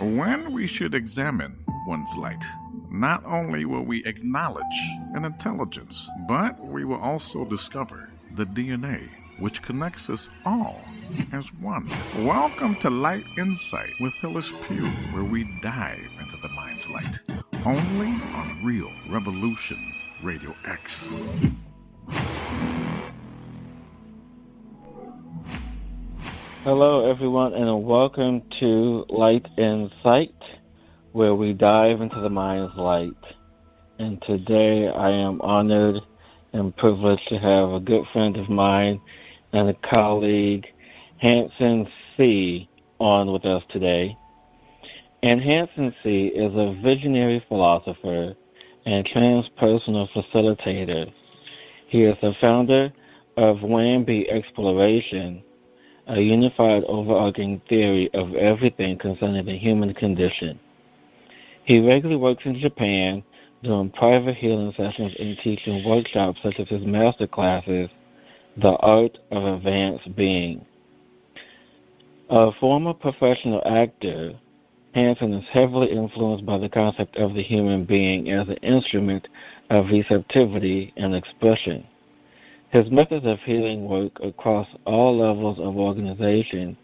when we should examine one's light. Not only will we acknowledge an intelligence, but we will also discover the DNA which connects us all as one. Welcome to Light Insight with Hillis Pugh, where we dive into the mind's light. Only on Real Revolution Radio X. Hello, everyone, and welcome to Light Insight, where we dive into the mind's light. And today I am honored and privileged to have a good friend of mine and a colleague, Hanson Tse, on with us today. And Hanson Tse is a visionary philosopher and transpersonal facilitator. He is the founder of WAMBI Exploration, a unified overarching theory of everything concerning the human condition. He regularly works in Japan, doing private healing sessions and teaching workshops such as his masterclasses, The Art of Advanced Being. A former professional actor, Hanson is heavily influenced by the concept of the human being as an instrument of receptivity and expression. His methods of healing work across all levels of organization,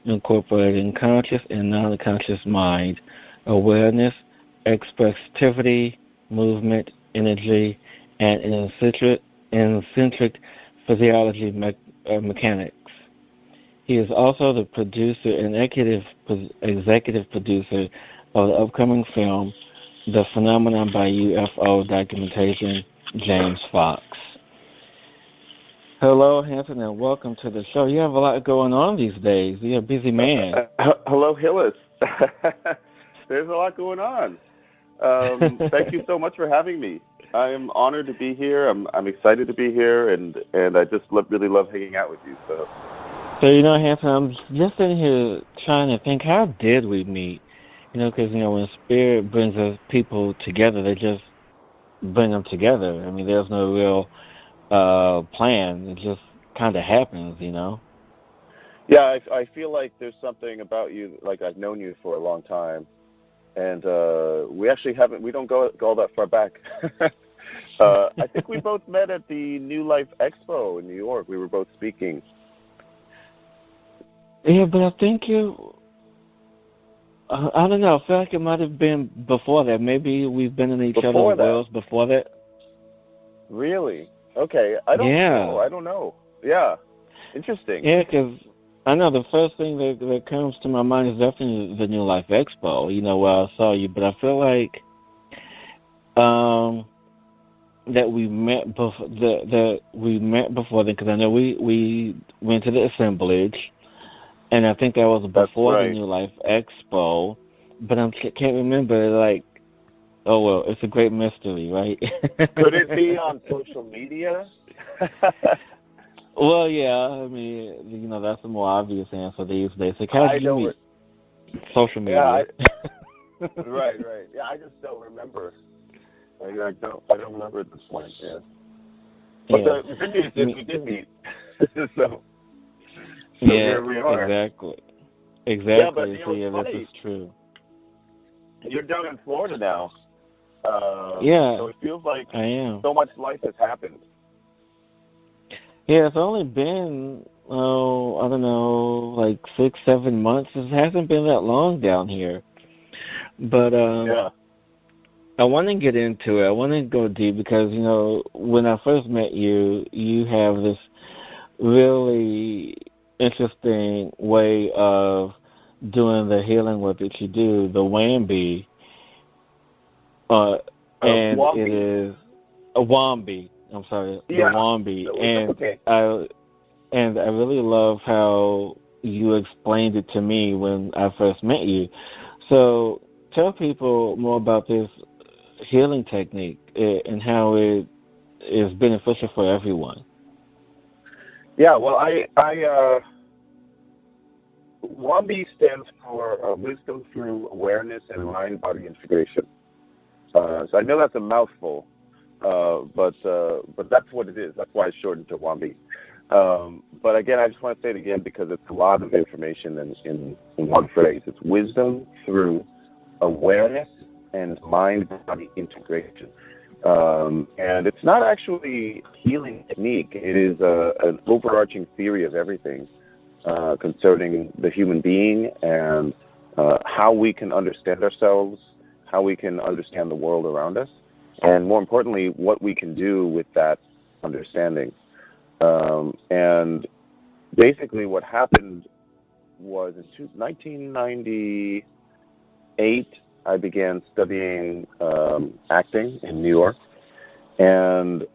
incorporating conscious and non-conscious mind, awareness, expressivity, movement, energy, and eccentric physiology mechanics. He is also the producer and executive producer of the upcoming film, The Phenomenon by UFO Documentation, James Fox. Hello, Hanson, and welcome to the show. You have a lot going on these days. You're a busy man. Hello, Hillis. There's a lot going on. Thank you so much for having me. I'm honored to be here. I'm excited to be here, and I just really love hanging out with you. So Hanson, I'm just sitting here trying to think, how did we meet? Because, when spirit brings us people together, they just bring them together. I mean, there's no real plan. It just kind of happens, Yeah, I feel like there's something about you, like I've known you for a long time, and we actually we don't go all that far back. I think we both met at the New Life Expo in New York. We were both speaking. Yeah, but I think I don't know, I feel like it might have been before that. Maybe we've been in each other's worlds before that. Really? Okay, I don't know. Yeah, interesting. Yeah, because I know the first thing that comes to my mind is definitely the New Life Expo, where I saw you. But I feel like that we met before then, because I know we went to the assemblage, and I think that was before the New Life Expo. But I can't remember, oh, well, it's a great mystery, right? Could it be on social media? Well, yeah, I mean, that's the more obvious answer these days. So how did you meet? Social media. Yeah, right. Yeah, I just don't remember. I don't remember at this point, yeah. But the good news is we did meet. so here we are. Exactly. Yeah, but, this is true. You're down in Florida now. So it feels like I am. So much life has happened. Yeah, it's only been, I don't know, 6-7 months. It hasn't been that long down here. But I want to get into it. I want to go deep because, when I first met you, you have this really interesting way of doing the healing work that you do, the WAMBI. And WAMBI. It is a WAMBI. I'm sorry, the WAMBI. And I really love how you explained it to me when I first met you. So tell people more about this healing technique and how it is beneficial for everyone. Yeah, well, WAMBI stands for Wisdom Through Awareness and Mind-Body Integration. So I know that's a mouthful, but that's what it is. That's why it's shortened to WAMBI. But again, I just want to say it again because it's a lot of information in one phrase. It's wisdom through awareness and mind-body integration. And it's not actually a healing technique. It is an overarching theory of everything concerning the human being and how we can understand ourselves, how we can understand the world around us, and more importantly, what we can do with that understanding. And basically what happened was in 1998, I began studying acting in New York. And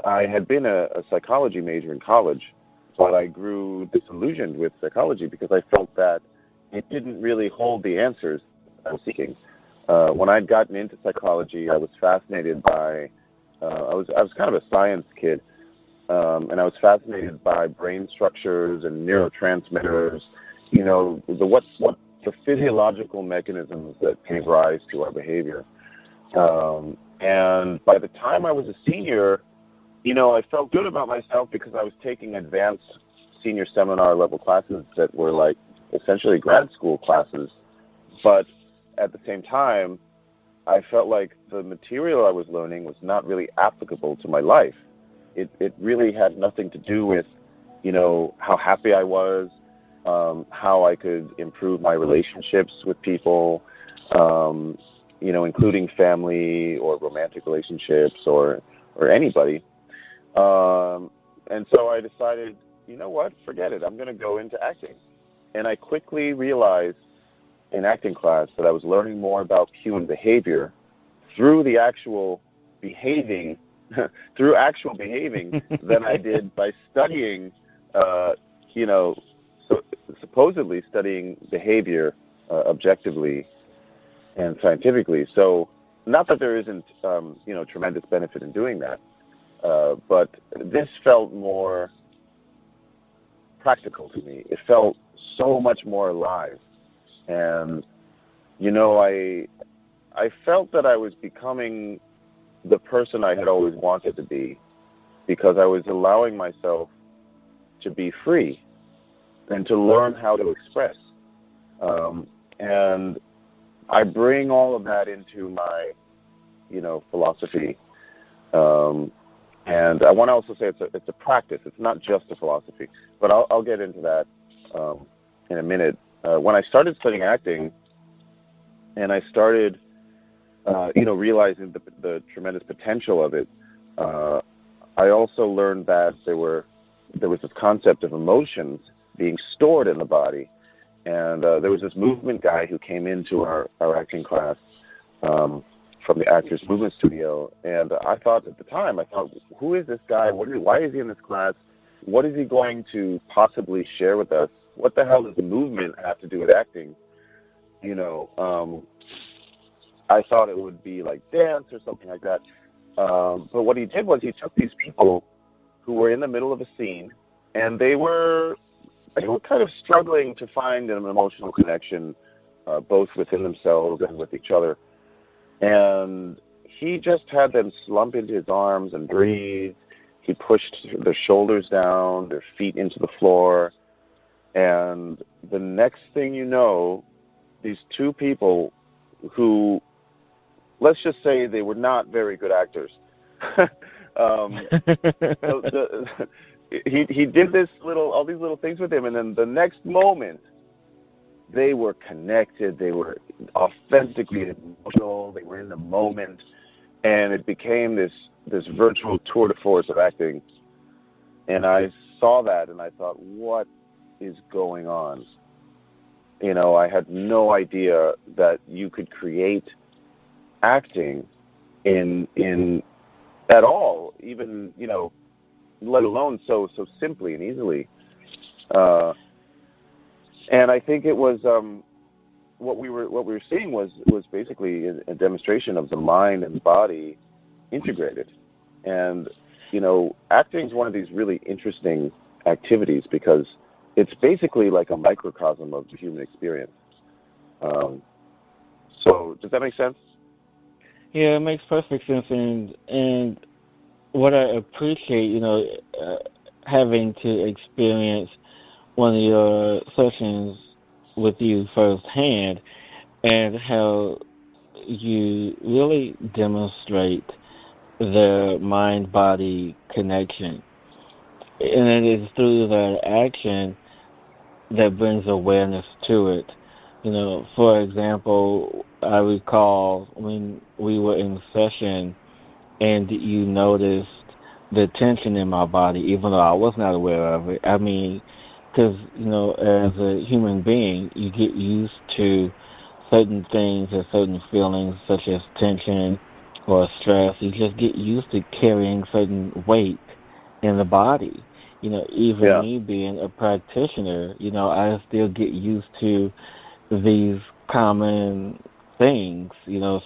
I had been a psychology major in college, but I grew disillusioned with psychology because I felt that it didn't really hold the answers I was seeking. When I'd gotten into psychology, I was fascinated by, I was kind of a science kid, and I was fascinated by brain structures and neurotransmitters, you know, what the physiological mechanisms that gave rise to our behavior. And by the time I was a senior, you know, I felt good about myself because I was taking advanced senior seminar level classes that were like essentially grad school classes. But at the same time, I felt like the material I was learning was not really applicable to my life. It really had nothing to do with, you know, how happy I was, how I could improve my relationships with people, you know, including family or romantic relationships or anybody. And so I decided, you know what, forget it. I'm going to go into acting. And I quickly realized in acting class that I was learning more about human behavior through the actual behaving, than I did by studying, you know, supposedly studying behavior objectively and scientifically. So not that there isn't, you know, tremendous benefit in doing that, but this felt more practical to me. It felt so much more alive. And, you know, I felt that I was becoming the person I had always wanted to be because I was allowing myself to be free and to learn how to express. And I bring all of that into my, you know, philosophy. And I want to also say it's a practice. It's not just a philosophy. But I'll get into that in a minute. When I started studying acting, and I started, you know, realizing the tremendous potential of it, I also learned that there was this concept of emotions being stored in the body. And there was this movement guy who came into our acting class from the Actors Movement Studio. And I thought at the time, who is this guy? Why is he in this class? What is he going to possibly share with us? What the hell does the movement have to do with acting? You know, I thought it would be like dance or something like that. But what he did was he took these people who were in the middle of a scene, and they were kind of struggling to find an emotional connection, both within themselves and with each other. And he just had them slump into his arms and breathe. He pushed their shoulders down, their feet into the floor. And the next thing you know, these two people who, let's just say they were not very good actors. He did all these little things with him, and then the next moment, they were connected. They were authentically emotional. They were in the moment, and it became this virtual tour de force of acting. And I saw that, and I thought, what is going on? You know, I had no idea that you could create acting in at all, even, you know, let alone so simply and easily. And I think it was what we were seeing was basically a demonstration of the mind and body integrated. And, you know, acting is one of these really interesting activities because it's basically like a microcosm of the human experience. So does that make sense? Yeah, it makes perfect sense. And what I appreciate, you know, having to experience one of your sessions with you firsthand and how you really demonstrate the mind-body connection. And it is through that action that brings awareness to it. For example, I recall when we were in session and you noticed the tension in my body, even though I was not aware of it. I mean, because, as a human being, you get used to certain things or certain feelings such as tension or stress. You just get used to carrying certain weight in the body. Even me being a practitioner, I still get used to these common things,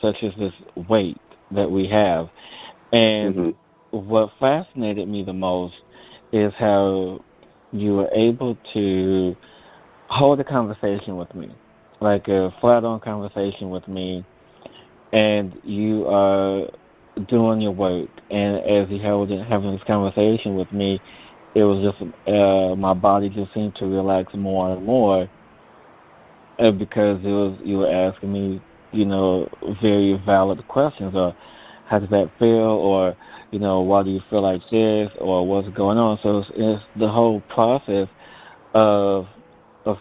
such as this weight that we have. And what fascinated me the most is how you were able to hold a conversation with me, like a flat-on conversation with me, and you are doing your work. And as you having this conversation with me, it was just my body just seemed to relax more and more because you were asking me, very valid questions, or how does that feel, or why do you feel like this, or what's going on. So it's the whole process of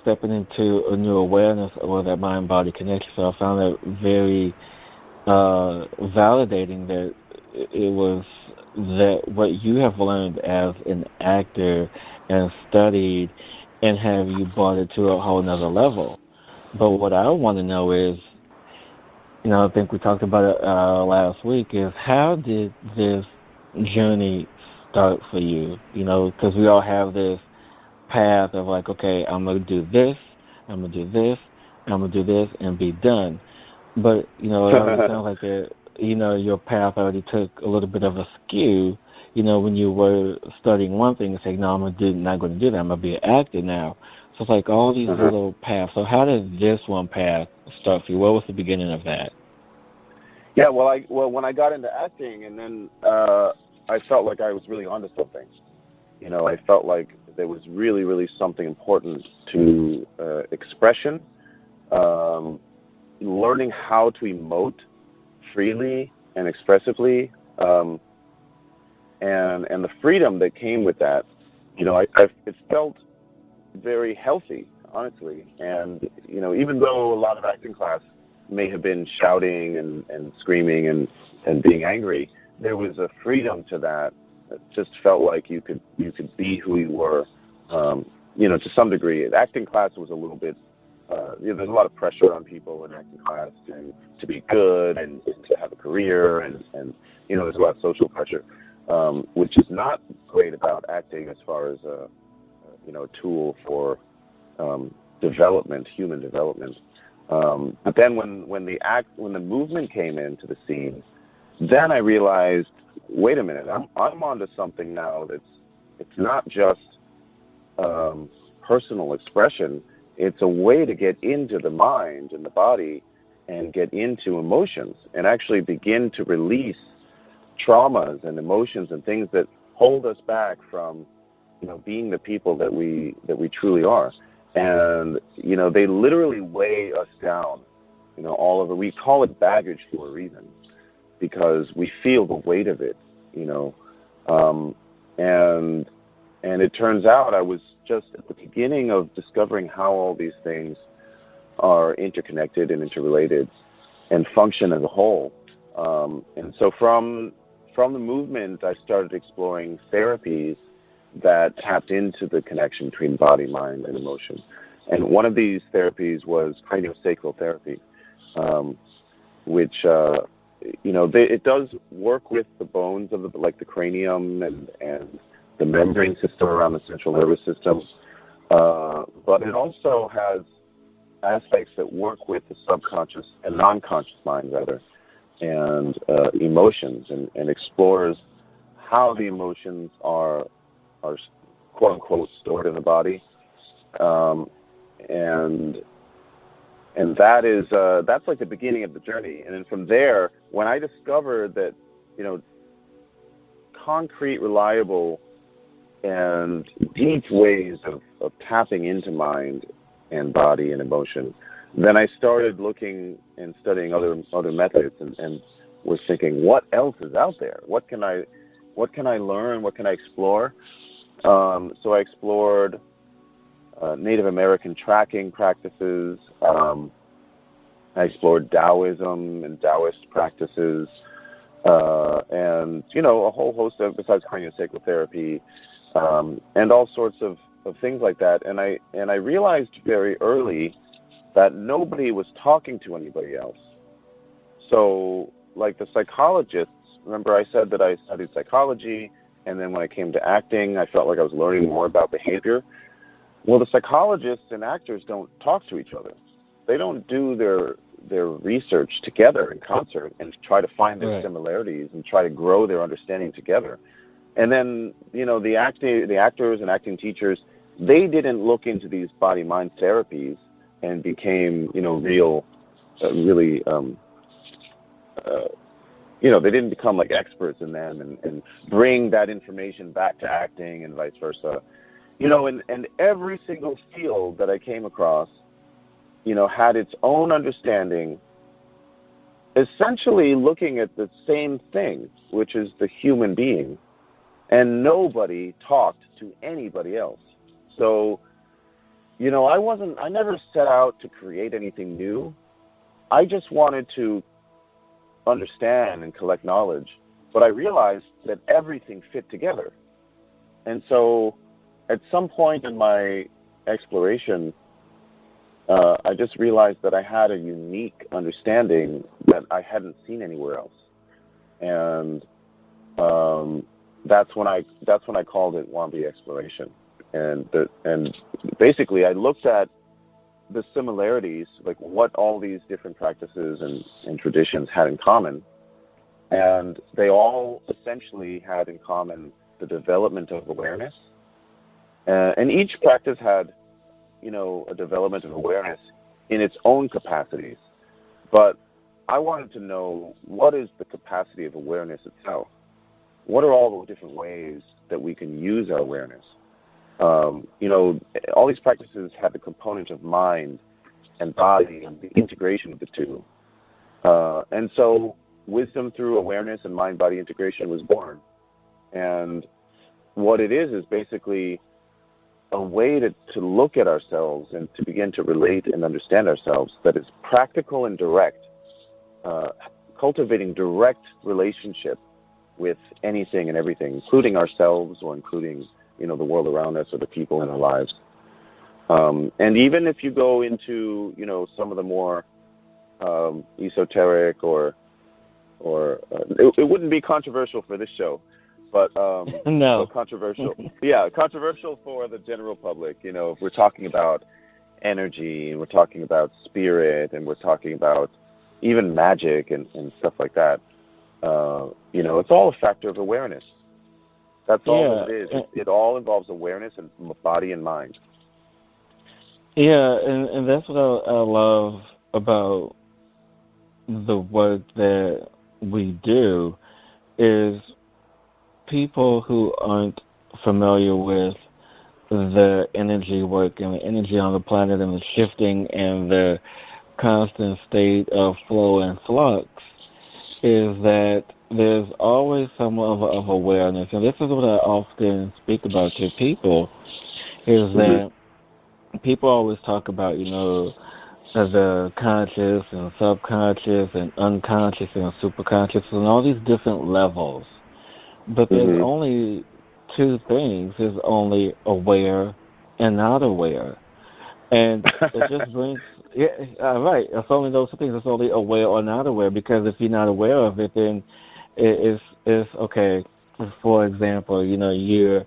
stepping into a new awareness or that mind-body connection. So I found it very validating that it was that what you have learned as an actor and studied, and have you brought it to a whole nother level. But what I want to know is, I think we talked about it last week, is how did this journey start for you? Because we all have this path of like, okay, I'm going to do this, I'm going to do this, I'm going to do this, and be done. But, it already sounds like your path already took a little bit of a skew, when you were studying one thing and saying, no, not going to do that, I'm going to be an actor now. So it's like all these little paths. So how did this one path start for you? What was the beginning of that? Yeah, well, when I got into acting, and then I felt like I was really onto something. I felt like there was really, really something important to expression, learning how to emote freely and expressively, and the freedom that came with that. It felt very healthy, honestly. And even though a lot of acting class may have been shouting and screaming and being angry, there was a freedom to that. It just felt like you could be who you were, to some degree. Acting class was a little bit, there's a lot of pressure on people in acting class to be good and to have a career, and there's a lot of social pressure, which is not great about acting as far as a tool for development, human development. But then when the movement came into the scene, then I realized, wait a minute, I'm onto something now it's not just personal expression. It's a way to get into the mind and the body and get into emotions and actually begin to release traumas and emotions and things that hold us back from being the people that we truly are. And they literally weigh us down, all of it. We call it baggage for a reason, because we feel the weight of it, and it turns out I was just at the beginning of discovering how all these things are interconnected and interrelated and function as a whole. And so from the movement, I started exploring therapies that tapped into the connection between body, mind, and emotion. And one of these therapies was craniosacral therapy, which, it does work with the bones of the cranium and the membrane system around the central nervous system. But it also has aspects that work with the subconscious and non-conscious mind, rather, and emotions, and explores how the emotions are quote unquote stored in the body, and that's like the beginning of the journey. And then from there, when I discovered that concrete, reliable and deep ways of tapping into mind and body and emotion, then I started looking and studying other methods, and was thinking, what else is out there? What can I learn? What can I explore? So I explored Native American tracking practices. I explored Taoism and Taoist practices, and a whole host of, besides craniosacral therapy, and all sorts of things like that. And I realized very early that nobody was talking to anybody else. So, like the psychologists, remember I said that I studied psychology, and then when I came to acting, I felt like I was learning more about behavior. Well, the psychologists and actors don't talk to each other. They don't do their research together in concert and try to find their similarities and try to grow their understanding together. And then, the actors and acting teachers, they didn't look into these body-mind therapies and became, they didn't become like experts in them and bring that information back to acting and vice versa. And every single field that I came across, had its own understanding, essentially looking at the same thing, which is the human being. And nobody talked to anybody else. So, I never set out to create anything new. I just wanted to understand and collect knowledge. But I realized that everything fit together. And so at some point in my exploration, I just realized that I had a unique understanding that I hadn't seen anywhere else. And that's when I called it WAMBI Exploration. And basically I looked at the similarities, like what all these different practices and traditions had in common. And they all essentially had in common the development of awareness. And each practice had, a development of awareness in its own capacities. But I wanted to know, what is the capacity of awareness itself? What are all the different ways that we can use our awareness? All these practices have the component of mind and body and the integration of the two. And so wisdom through awareness and mind-body integration was born. And what it is basically a way to look at ourselves and to begin to relate and understand ourselves that is practical and direct, cultivating direct relationship with anything and everything, including ourselves or including, the world around us or the people in our lives. And even if you go into, some of the more esoteric or it wouldn't be controversial for this show, but no, controversial. Yeah, controversial for the general public. If we're talking about energy and we're talking about spirit and we're talking about even magic and stuff like that, it's all a factor of awareness. That's all it is. It all involves awareness and body and mind. Yeah, and that's what I love about the work that we do is people who aren't familiar with the energy work and the energy on the planet and the shifting and the constant state of flow and flux is that there's always some of awareness. And this is what I often speak about to people is that people always talk about, the conscious and subconscious and unconscious and superconscious and all these different levels. But there's only two things. There's only aware and not aware. And it just brings, right, it's only those two things. It's only aware or not aware, because if you're not aware of it, then it's okay. For example, you're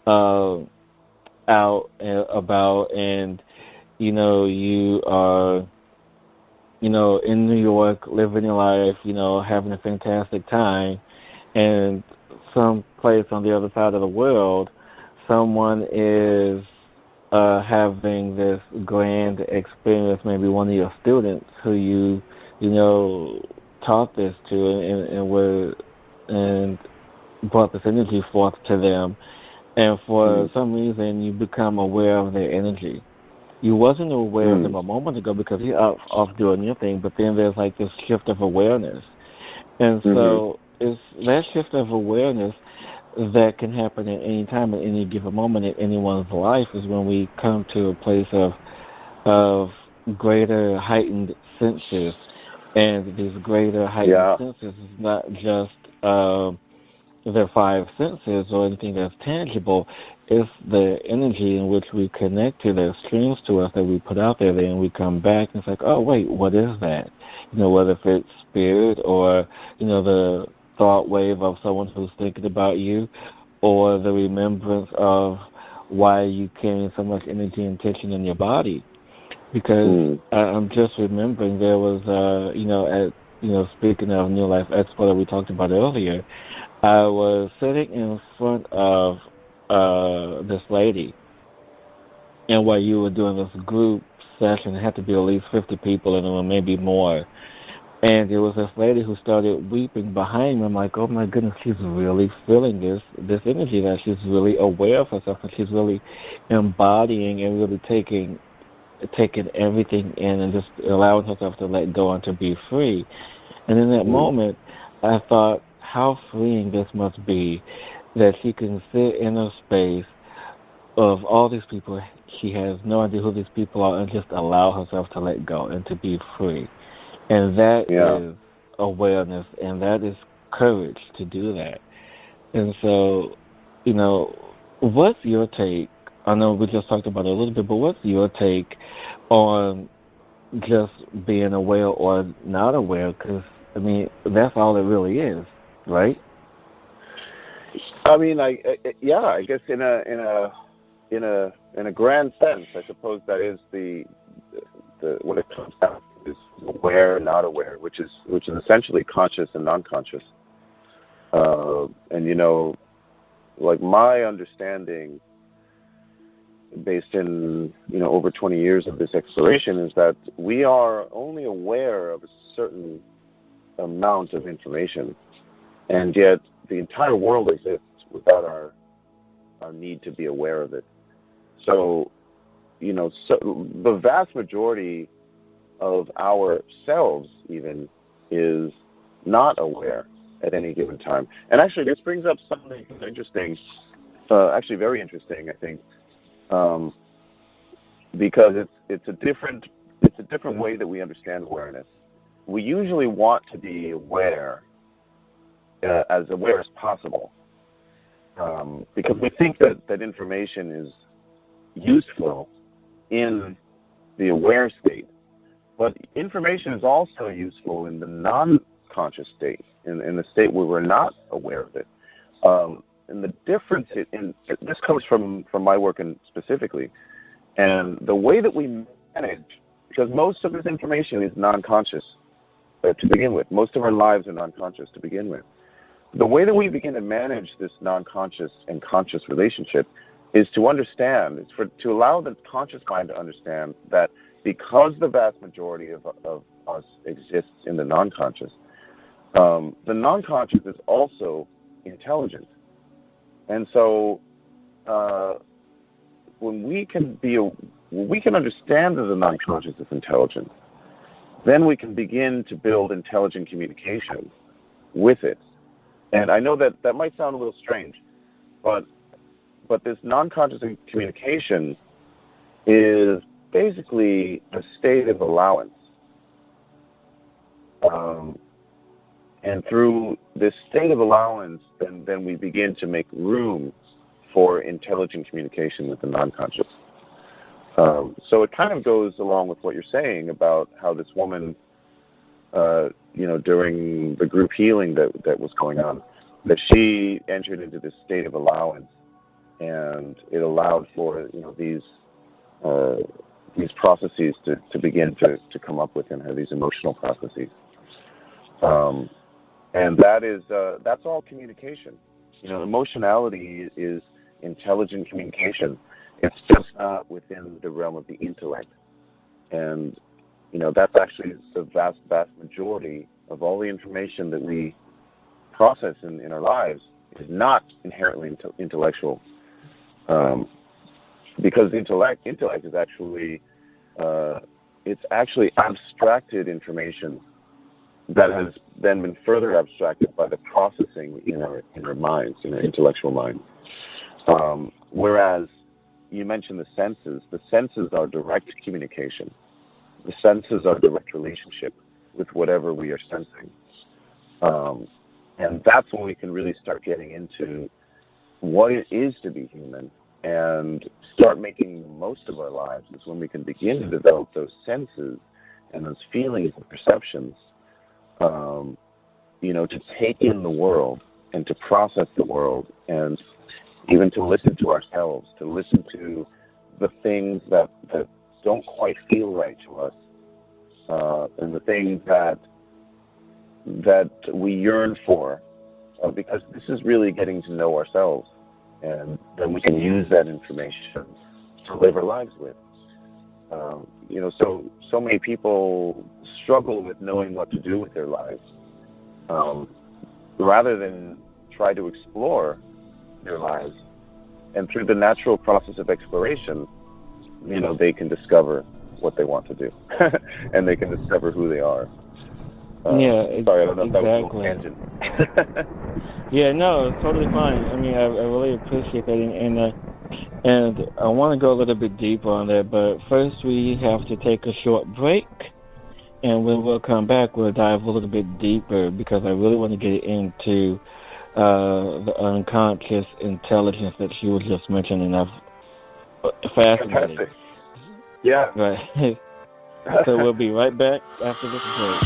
out and about and, you are, in New York, living your life, having a fantastic time, and some place on the other side of the world, someone is having this grand experience, maybe one of your students who you taught this to and brought this energy forth to them, And for some reason, you become aware of their energy. You wasn't aware of them a moment ago because you're off doing your thing, but then there's like this shift of awareness. And so it's that shift of awareness that can happen at any time, at any given moment in anyone's life, is when we come to a place of greater heightened senses. And these greater heightened senses is not just the five senses or anything that's tangible. It's the energy in which we connect to that streams to us that we put out there, then we come back and it's like, oh, wait, what is that? Whether if it's spirit or, the thought wave of someone who's thinking about you, or the remembrance of why you carry so much energy and tension in your body. Because I'm just remembering there was, speaking of New Life Expo that we talked about earlier, I was sitting in front of this lady, and while you were doing this group session, it had to be at least 50 people in the room, maybe more. And there was this lady who started weeping behind me. I'm like, oh my goodness, she's really feeling this energy, that she's really aware of herself, and she's really embodying and really taking everything in and just allowing herself to let go and to be free. And in that moment, I thought, how freeing this must be, that she can sit in a space of all these people. She has no idea who these people are, and just allow herself to let go and to be free. And that is awareness, and that is courage to do that. And so, what's your take? I know we just talked about it a little bit, but what's your take on just being aware or not aware? Because, that's all it really is, right? I guess in a grand sense, I suppose that is the what it comes down to, is aware, not aware, which is essentially conscious and non-conscious. Like my understanding, based in over 20 years of this exploration, is that we are only aware of a certain amount of information, and yet the entire world exists without our need to be aware of it. So, the vast majority of ourselves even is not aware at any given time. And actually, this brings up something interesting, actually very interesting, I think, because it's a different way that we understand awareness. We usually want to be aware, as aware as possible, because we think that information is useful in the aware state. But information is also useful in the non-conscious state, in the state where we're not aware of it. And the difference, this comes from my work specifically, and the way that we manage, because most of this information is non-conscious to begin with. Most of our lives are non-conscious to begin with. The way that we begin to manage this non-conscious and conscious relationship is to understand, to allow the conscious mind to understand that because the vast majority of us exists in the non-conscious is also intelligent. And so when we can understand that the non-conscious is intelligent, then we can begin to build intelligent communication with it. And I know that might sound a little strange, but this non-conscious communication is basically a state of allowance. And through this state of allowance, then we begin to make room for intelligent communication with the non-conscious. So it kind of goes along with what you're saying about how this woman, during the group healing that was going on, that she entered into this state of allowance, and it allowed for these processes to begin to come up within her, these emotional processes. And that's all communication. Emotionality is intelligent communication. It's just not within the realm of the intellect. And, that's actually the vast majority of all the information that we process in our lives is not inherently intellectual. Because intellect is actually it's actually abstracted information that has then been further abstracted by the processing in our minds, in our intellectual minds. Whereas you mentioned the senses are direct communication. The senses are direct relationship with whatever we are sensing. And that's when we can really start getting into what it is to be human and start making the most of our lives, is when we can begin to develop those senses and those feelings and perceptions, to take in the world and to process the world, and even to listen to ourselves, to listen to the things that don't quite feel right to us, and the things that we yearn for, because this is really getting to know ourselves, and then we can use that information to live our lives with. So many people struggle with knowing what to do with their lives, rather than try to explore their lives. And through the natural process of exploration, they can discover what they want to do, and they can discover who they are. Sorry, I don't know if that was a little tangent. Yeah, no, it's totally fine. I mean, I really appreciate that, and I want to go a little bit deeper on that, but first we have to take a short break, and when we'll come back, we'll dive a little bit deeper, because I really want to get into the unconscious intelligence that she was just mentioning. Fascinating. Fantastic. Yeah. Right. So we'll be right back after this break.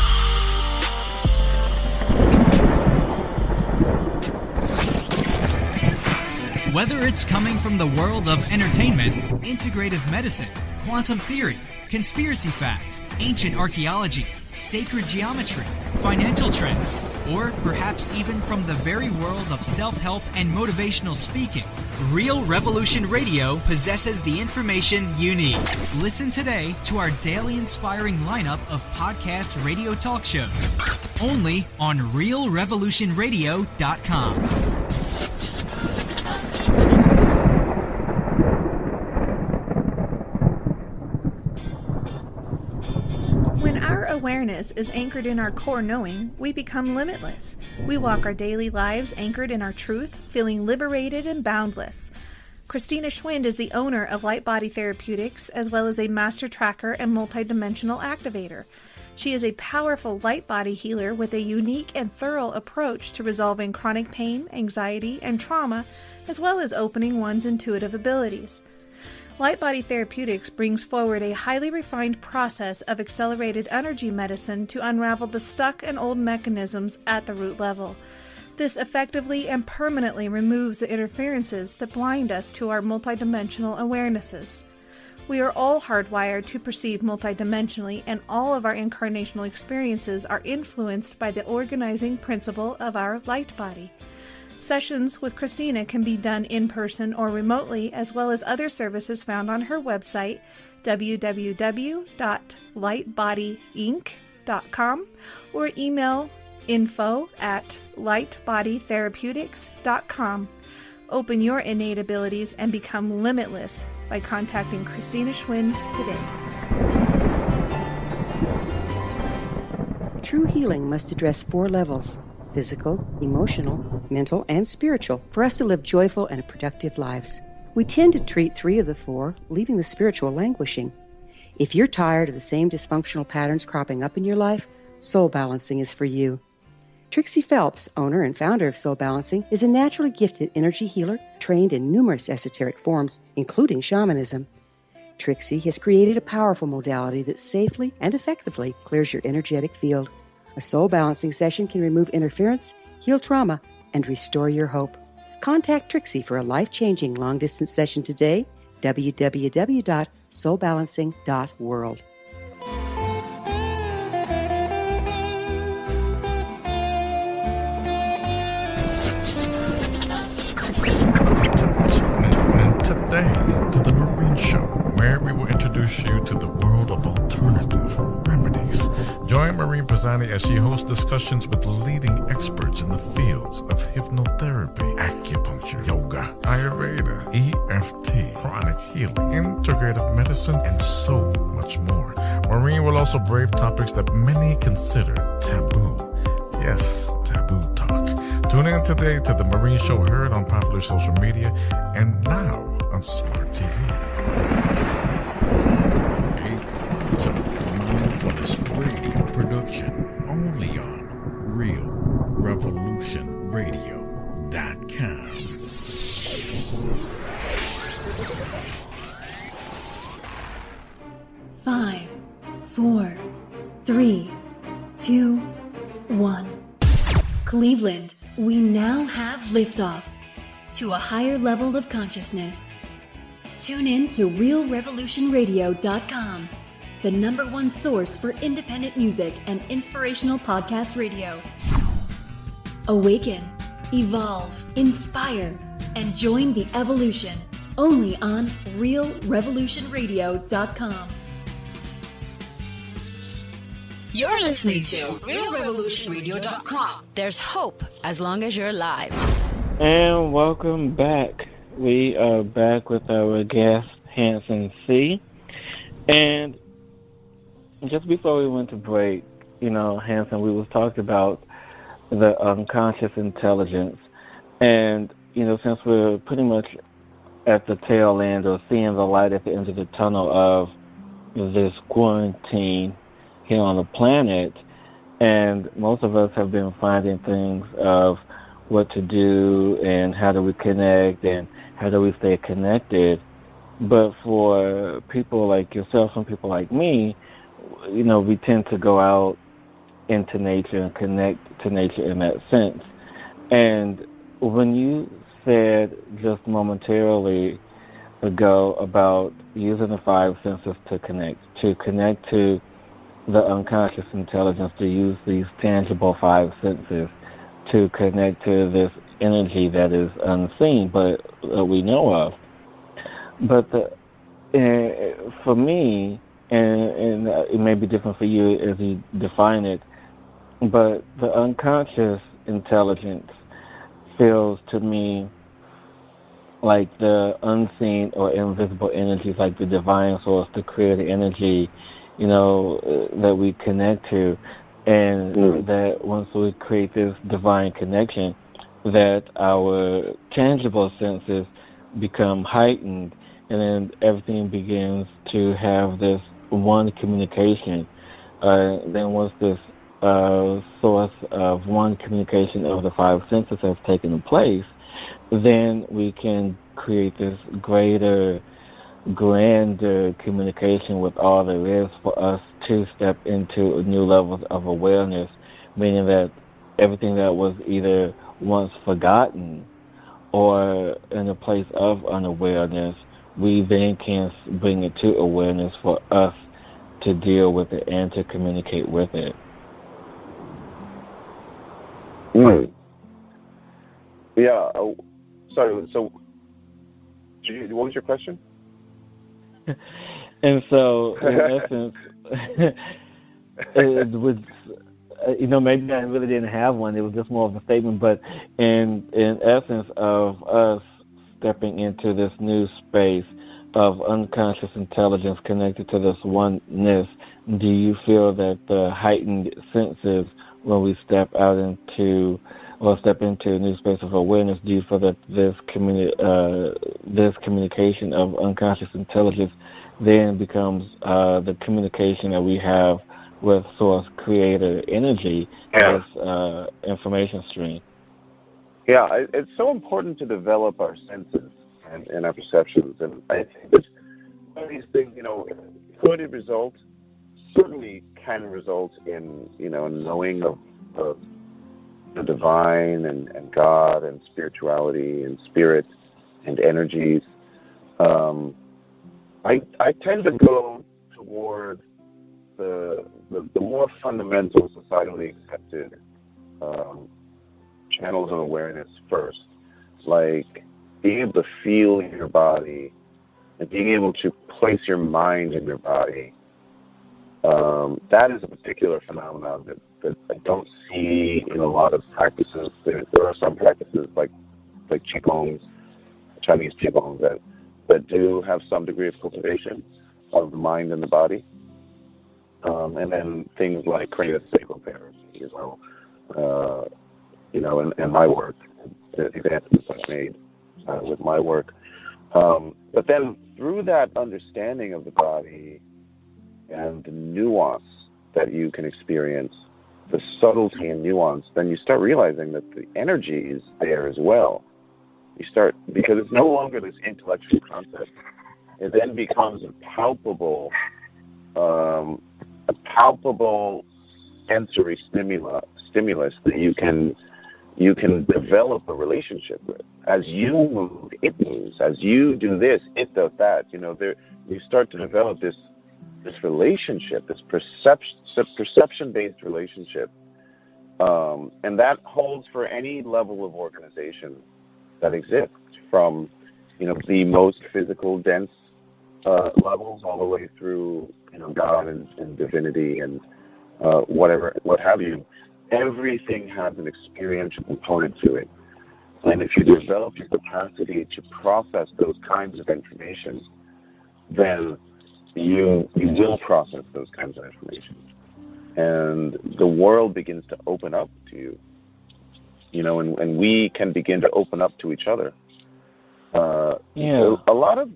Whether it's coming from the world of entertainment, integrative medicine, quantum theory, conspiracy fact, ancient archaeology, sacred geometry, financial trends, or perhaps even from the very world of self-help and motivational speaking, Real Revolution Radio possesses the information you need. Listen today to our daily inspiring lineup of podcast radio talk shows, only on realrevolutionradio.com. Awareness is anchored in our core knowing, we become limitless. We walk our daily lives anchored in our truth, feeling liberated and boundless. Christina Schwind is the owner of Light Body Therapeutics, as well as a master tracker and multidimensional activator. She is a powerful light body healer with a unique and thorough approach to resolving chronic pain, anxiety, and trauma, as well as opening one's intuitive abilities. Light Body Therapeutics brings forward a highly refined process of accelerated energy medicine to unravel the stuck and old mechanisms at the root level. This effectively and permanently removes the interferences that blind us to our multidimensional awarenesses. We are all hardwired to perceive multidimensionally, and all of our incarnational experiences are influenced by the organizing principle of our light body. Sessions with Christina can be done in person or remotely, as well as other services found on her website, www.lightbodyinc.com, or email info@lightbodytherapeutics.com. Open your innate abilities and become limitless by contacting Christina Schwind today. True healing must address 4 levels: physical, emotional, mental, and spiritual, for us to live joyful and productive lives. We tend to treat 3 of the 4, leaving the spiritual languishing. If you're tired of the same dysfunctional patterns cropping up in your life, Soul Balancing is for you. Trixie Phelps, owner and founder of Soul Balancing, is a naturally gifted energy healer trained in numerous esoteric forms, including shamanism. Trixie has created a powerful modality that safely and effectively clears your energetic field. A soul balancing session can remove interference, heal trauma, and restore your hope. Contact Trixie for a life-changing long-distance session today. www.soulbalancing.world. Today to the Noreen Show, where we will introduce you to the world of alternative remedies. Join Maureen Pisani as she hosts discussions with leading experts in the fields of hypnotherapy, acupuncture, yoga, Ayurveda, EFT, chronic healing, integrative medicine, and so much more. Maureen will also brave topics that many consider taboo. Yes, taboo talk. Tune in today to The Maureen Show, heard on popular social media and now on Smart TV. It's a mindfulness radio production only on RealRevolutionRadio.com. 5, 4, 3, 2, 1. Cleveland, we now have liftoff to a higher level of consciousness. Tune in to RealRevolutionRadio.com, the #1 source for independent music and inspirational podcast radio. Awaken, evolve, inspire, and join the evolution only on RealRevolutionRadio.com. You're listening to RealRevolutionRadio.com. There's hope as long as you're alive. And welcome back. We are back with our guest, Hanson Tse. And just before we went to break, Hanson, we was talking about the unconscious intelligence. And, since we're pretty much at the tail end or seeing the light at the end of the tunnel of this quarantine here on the planet, and most of us have been finding things of what to do and how do we connect and how do we stay connected. But for people like yourself and people like me, we tend to go out into nature and connect to nature in that sense. And when you said just momentarily ago about using the 5 senses to connect to the unconscious intelligence, to use these tangible 5 senses to connect to this energy that is unseen but we know of. But for me, and it may be different for you as you define it, but the unconscious intelligence feels to me like the unseen or invisible energies, like the divine source, the creative energy, that we connect to, and that once we create this divine connection, that our tangible senses become heightened, and then everything begins to have this one communication. Then once this source of one communication of the 5 senses has taken place, then we can create this greater, grander communication with all there is for us to step into new levels of awareness, meaning that everything that was either once forgotten or in a place of unawareness, we then can bring it to awareness for us to deal with it and to communicate with it. Yeah. Sorry. So, what was your question? And so, in essence, it was, maybe I really didn't have one. It was just more of a statement. But in essence of us stepping into this new space of unconscious intelligence connected to this oneness, do you feel that the heightened senses when we step into a new space of awareness, do you feel that this communication of unconscious intelligence then becomes the communication that we have with source creator energy, this information stream? Yeah, it's so important to develop our senses and our perceptions. And I think that one of these things, could it result, certainly can result in, knowing of the divine and God and spirituality and spirit and energies. I tend to go toward the more fundamental, societally accepted channels of awareness first, like being able to feel your body and being able to place your mind in your body That is a particular phenomenon that I don't see in a lot of practices. There are some practices like Qigong, Chinese Qigong, that do have some degree of cultivation of the mind and the body. And then things like craniosacral therapy as well, and my work, the advancements I've made with my work. But then through that understanding of the body and the nuance that you can experience, the subtlety and nuance, then you start realizing that the energy is there as well. Because it's no longer this intellectual concept. It then becomes a palpable sensory stimulus that you can develop a relationship with. As you move, it moves. As you do this, it does that. You start to develop this relationship, this perception-based relationship, and that holds for any level of organization that exists, from the most physical, dense levels all the way through God and divinity and what have you. Everything has an experiential component to it. And if you develop your capacity to process those kinds of information, then you will process those kinds of information. And the world begins to open up to you. And we can begin to open up to each other. A lot of...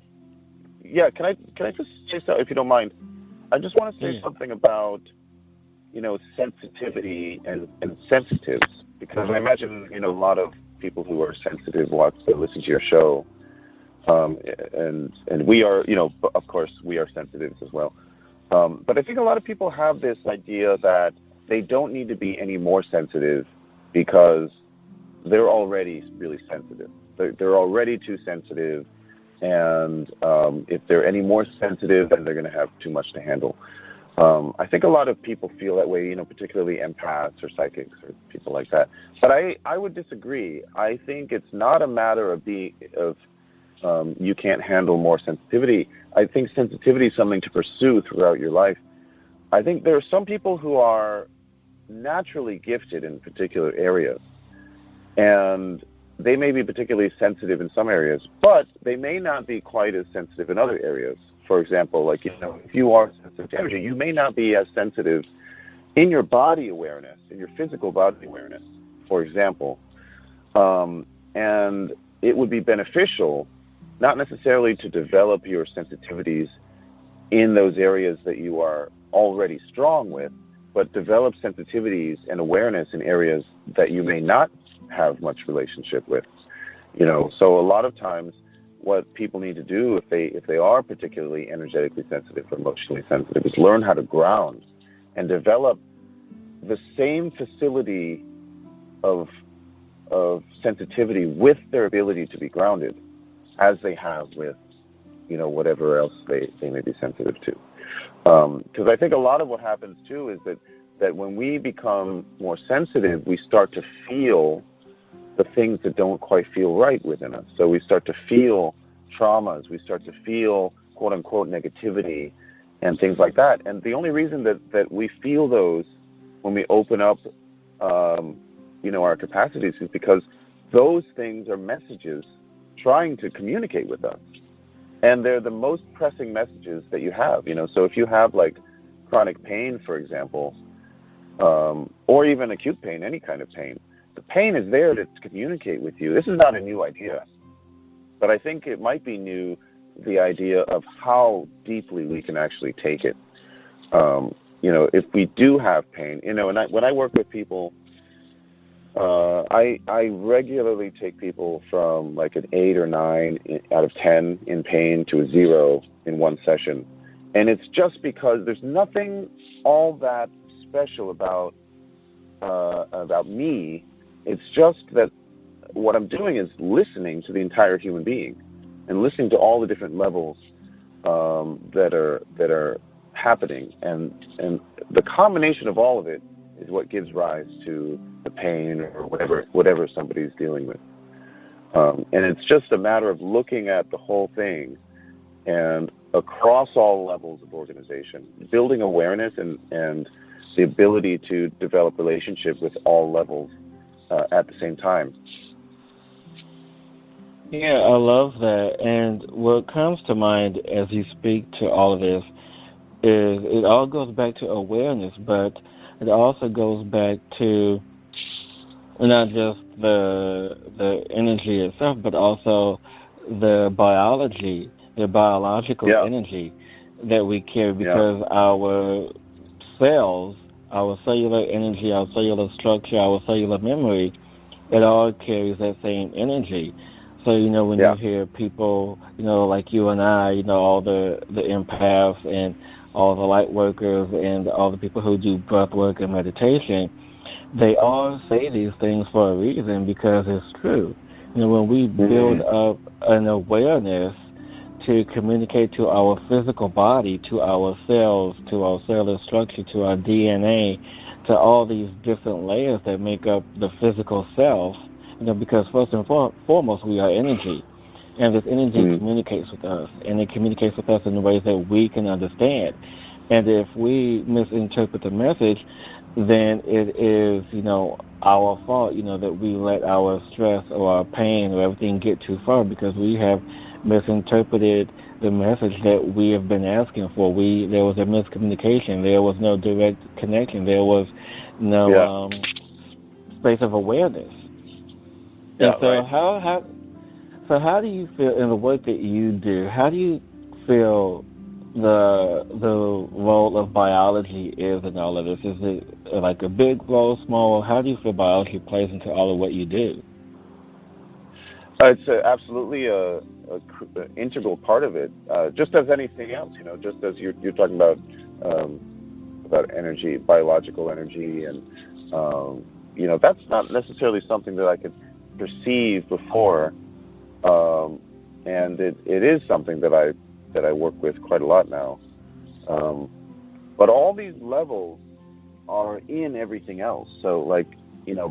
Yeah, can I just say something, if you don't mind? I just want to say something about, sensitivity and sensitives, because I imagine, a lot of people who are sensitive listen to your show, and we are, of course, we are sensitives as well. But I think a lot of people have this idea that they don't need to be any more sensitive because they're already really sensitive. They're already too sensitive, and if they're any more sensitive, then they're going to have too much to handle. I think a lot of people feel that way, particularly empaths or psychics or people like that. But I would disagree. I think it's not a matter of you can't handle more sensitivity. I think sensitivity is something to pursue throughout your life. I think there are some people who are naturally gifted in particular areas, and they may be particularly sensitive in some areas, but they may not be quite as sensitive in other areas. For example, if you are sensitive to energy, you may not be as sensitive in your body awareness, in your physical body awareness, for example. And it would be beneficial, not necessarily to develop your sensitivities in those areas that you are already strong with, but develop sensitivities and awareness in areas that you may not have much relationship with. So a lot of times what people need to do if they are particularly energetically sensitive or emotionally sensitive is learn how to ground and develop the same facility of sensitivity with their ability to be grounded as they have with whatever else they may be sensitive to. Because I think a lot of what happens too is that when we become more sensitive, we start to feel the things that don't quite feel right within us. So we start to feel traumas, we start to feel quote-unquote negativity and things like that. And the only reason that we feel those when we open up our capacities is because those things are messages trying to communicate with us. And they're the most pressing messages that you have. So if you have chronic pain, for example, or even acute pain, any kind of pain, the pain is there to communicate with you. This is not a new idea, but I think it might be new, the idea of how deeply we can actually take it. If we do have pain, and when I work with people, I regularly take people from an 8 or 9 out of 10 in pain to a 0 in one session. And it's just because there's nothing all that special about me. It's just that what I'm doing is listening to the entire human being and listening to all the different levels that are happening. And the combination of all of it is what gives rise to the pain or whatever somebody's dealing with. And it's just a matter of looking at the whole thing and across all levels of organization, building awareness and the ability to develop relationship with all levels at the same time. Yeah, I love that. And what comes to mind as you speak to all of this is it all goes back to awareness, but it also goes back to not just the energy itself, but also the biology, the biological energy that we carry, because our cells, our cellular energy, our cellular structure, our cellular memory, it all carries that same energy. So, when you hear people, like you and I, all the empaths and all the light workers and all the people who do breath work and meditation, they all say these things for a reason, because it's true. When we build up an awareness to communicate to our physical body, to our cells, to our cellular structure, to our DNA, to all these different layers that make up the physical self, because first and foremost, we are energy. And this energy communicates with us, and it communicates with us in ways that we can understand. And if we misinterpret the message, then it is, our fault, that we let our stress or our pain or everything get too far, because we have misinterpreted the message that we have been asking for. There was a miscommunication. There was no direct connection. There was no space of awareness. And so how do you feel in the work that you do? How do you feel the role of biology is in all of this? Is it like a big role, small? How do you feel biology plays into all of what you do? It's absolutely an integral part of it, just as anything else. Just as you're talking about energy, biological energy, and that's not necessarily something that I could perceive before, and it is something that I work with quite a lot now. But all these levels are in everything else. So,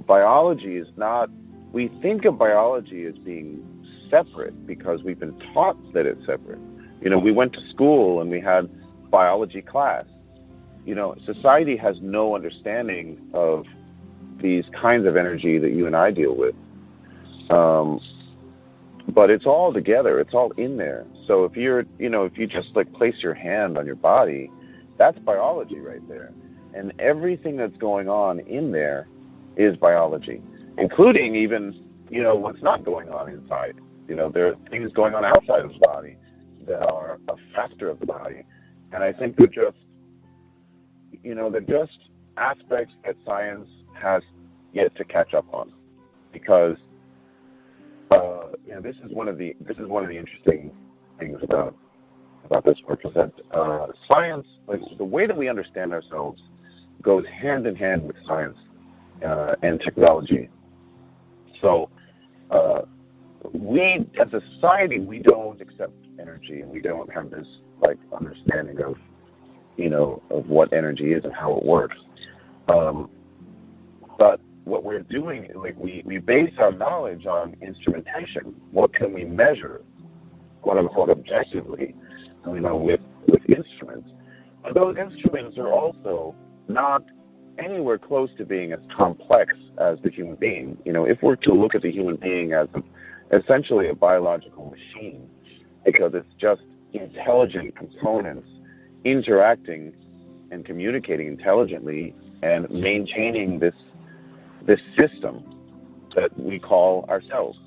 biology is not. We think of biology as being separate because we've been taught that it's separate. We went to school and we had biology class. Society has no understanding of these kinds of energy that you and I deal with. But it's all together. It's all in there. So if you just place your hand on your body, that's biology right there. And everything that's going on in there is biology, including even, what's not going on inside. There are things going on outside of the body that are a factor of the body. And I think they're just aspects that science has yet to catch up on, because this is one of the interesting things about this work, is that science, the way that we understand ourselves, goes hand in hand with science and technology. So we, as a society, we don't accept energy, and we don't have this understanding of of what energy is and how it works. But what we're doing, we base our knowledge on instrumentation. What can we measure, quote unquote, objectively, with instruments? But those instruments are also not anywhere close to being as complex as the human being. If we're to look at the human being as essentially a biological machine, because it's just intelligent components interacting and communicating intelligently and maintaining this system that we call ourselves.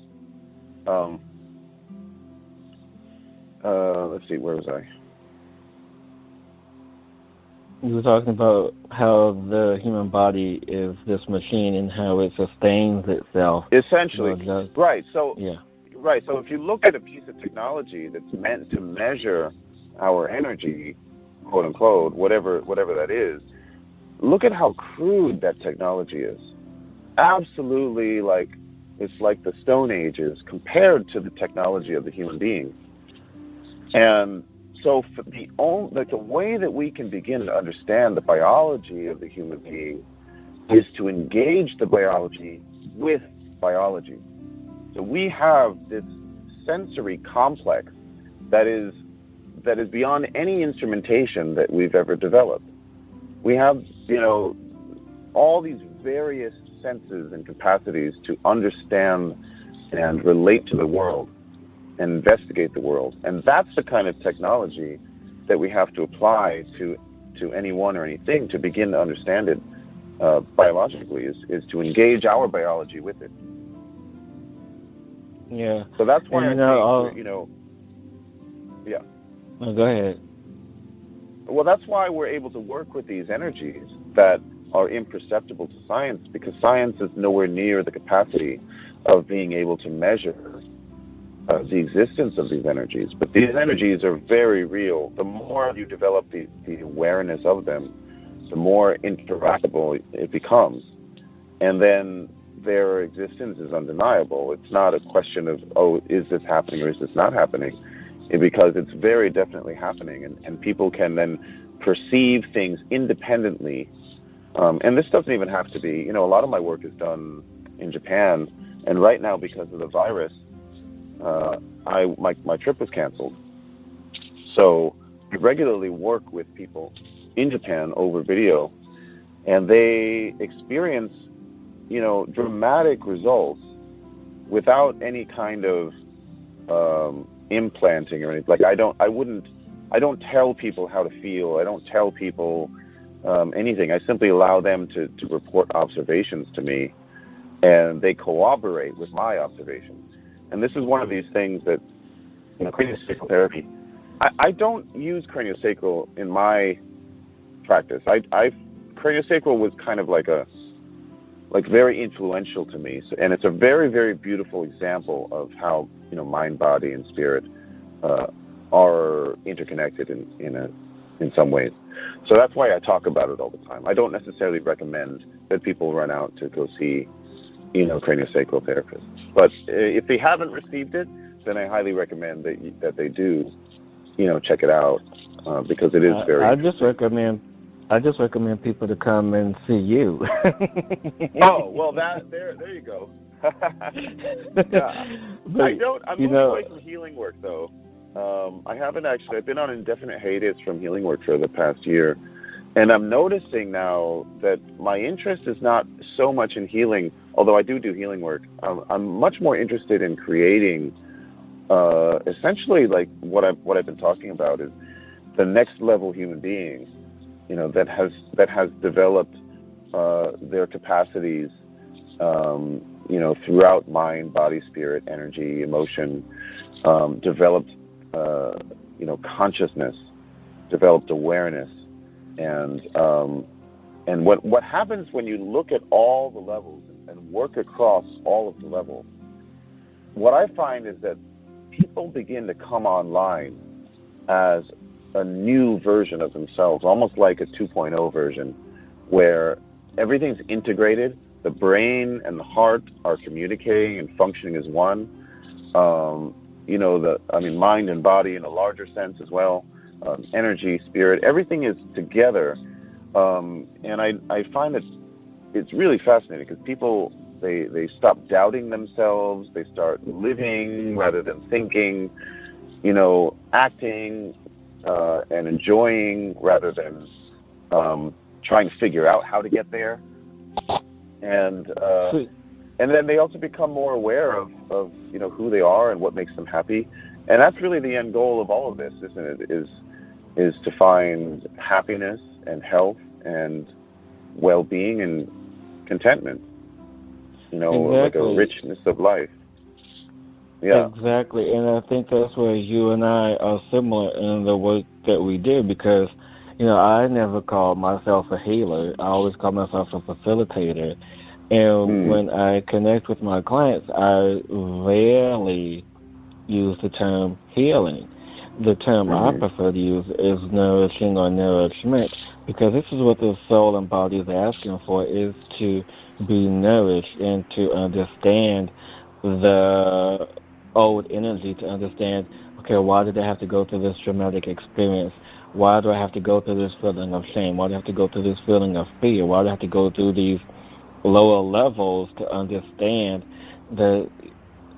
Let's see, where was I? You were talking about how the human body is this machine and how it sustains itself. Essentially, right. So, right. So if you look at a piece of technology that's meant to measure our energy, quote unquote, whatever that is, look at how crude that technology is. Absolutely, it's like the Stone Ages compared to the technology of the human being. And so for the way that we can begin to understand the biology of the human being is to engage the biology with biology. So we have this sensory complex that that is beyond any instrumentation that we've ever developed. We have, all these various senses and capacities to understand and relate to the world and investigate the world. And that's the kind of technology that we have to apply to anyone or anything to begin to understand it biologically, is to engage our biology with it. Yeah. So that's why and yeah. No, go ahead. Well, that's why we're able to work with these energies that are imperceptible to science, because science is nowhere near the capacity of being able to measure the existence of these energies. But these energies are very real. The more you develop the awareness of them, the more interactable it becomes. And then their existence is undeniable. It's not a question of, is this happening or is this not happening? Because it's very definitely happening. And people can then perceive things independently. And this doesn't even have to be, a lot of my work is done in Japan. And right now, because of the virus, my trip was canceled. So I regularly work with people in Japan over video, and they experience, dramatic results without any kind of implanting or anything. Like I don't tell people how to feel. I don't tell people anything. I simply allow them to report observations to me, and they corroborate with my observations. And this is one of these things that, craniosacral therapy, I don't use craniosacral in my practice. Craniosacral was kind of like very influential to me. So, and it's a very, very beautiful example of how, mind, body, and spirit are interconnected in some ways. So that's why I talk about it all the time. I don't necessarily recommend that people run out to go see craniosacral therapists. But if they haven't received it, then I highly recommend that they do, check it out, because it is very. I just recommend people to come and see you. Oh, well, there you go. Yeah. I'm moving away from healing work, though. I haven't actually. I've been on indefinite hiatus from healing work for the past year. And I'm noticing now that my interest is not so much in healing, although I do healing work. I'm much more interested in creating, essentially, like what I've been talking about is the next level human being, that has developed their capacities, throughout mind, body, spirit, energy, emotion, developed, consciousness, developed awareness. And what happens when you look at all the levels and work across all of the levels, what I find is that people begin to come online as a new version of themselves, almost like a 2.0 version, where everything's integrated. The brain and the heart are communicating and functioning as one. Mind and body in a larger sense as well. Energy, spirit, everything is together. And I find that it's really fascinating because people, they stop doubting themselves. They start living rather than thinking, acting and enjoying rather than trying to figure out how to get there. And then they also become more aware of who they are and what makes them happy. And that's really the end goal of all of this, isn't it? Is to find happiness and health and well-being and contentment. Exactly. Like a richness of life. Yeah. Exactly, and I think that's where you and I are similar in the work that we do, because I never called myself a healer. I always call myself a facilitator. And when I connect with my clients, I rarely use the term healing. The term I prefer to use is nourishing or nourishment, because this is what the soul and body is asking for, is to be nourished and to understand the old energy, to understand, okay, why did I have to go through this traumatic experience? Why do I have to go through this feeling of shame? Why do I have to go through this feeling of fear? Why do I have to go through these lower levels to understand that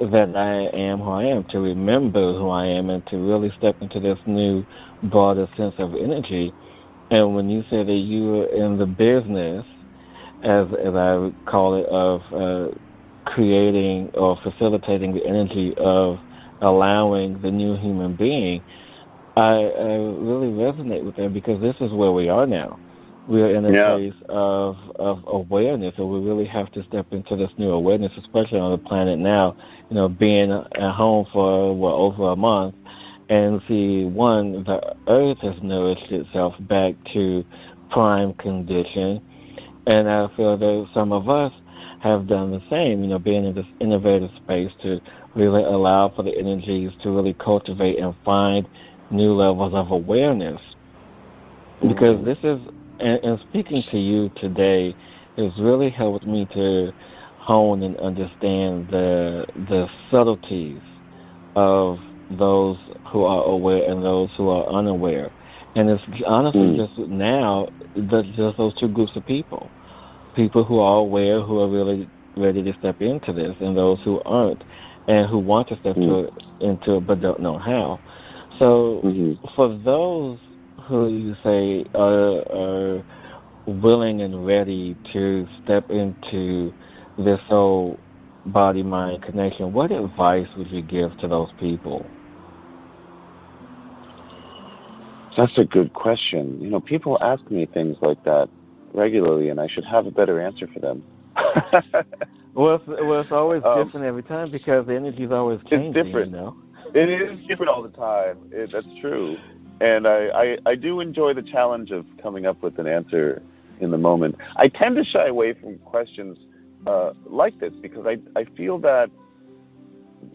that I am who I am, to remember who I am, and to really step into this new, broader sense of energy. And when you say that you are in the business, as I would call it, of creating or facilitating the energy of allowing the new human being, I really resonate with that, because this is where we are now. We are in a place of awareness, and we really have to step into this new awareness, especially on the planet now, being at home for, over a month, and see, one, the earth has nourished itself back to prime condition, and I feel that some of us have done the same, being in this innovative space to really allow for the energies to really cultivate and find new levels of awareness. Because this is, and speaking to you today, has really helped me to hone and understand the subtleties of those who are aware and those who are unaware. And it's honestly just now, just those two groups of people who are aware, who are really ready to step into this, and those who aren't, and who want to step into it but don't know how. So for those who you say are willing and ready to step into this whole body-mind connection, what advice would you give to those people? That's a good question. People ask me things like that regularly, and I should have a better answer for them. Well, it's always different every time, because the energy is always changing. It's different. It is different all the time. That's true. And I do enjoy the challenge of coming up with an answer in the moment. I tend to shy away from questions like this, because I feel that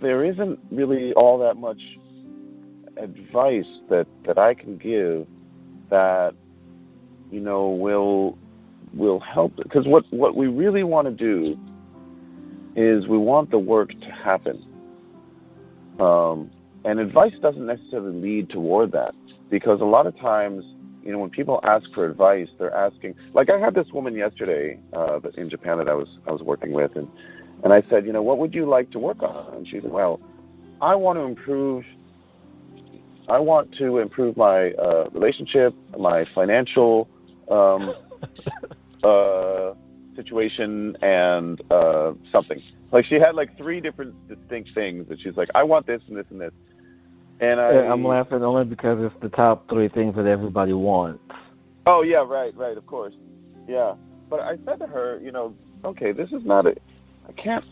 there isn't really all that much advice that I can give that will help. Because what we really want to do is we want the work to happen. And advice doesn't necessarily lead toward that, because a lot of times, when people ask for advice, they're asking, like I had this woman yesterday in Japan that I was working with, and I said, what would you like to work on? And she said, well, I want to improve my relationship, my financial situation, and something. Like, she had like 3 different distinct things that she's like, I want this and this and this. And I'm laughing only because it's the top 3 things that everybody wants. Oh yeah, right, of course, yeah. But I said to her, okay, this is not I can't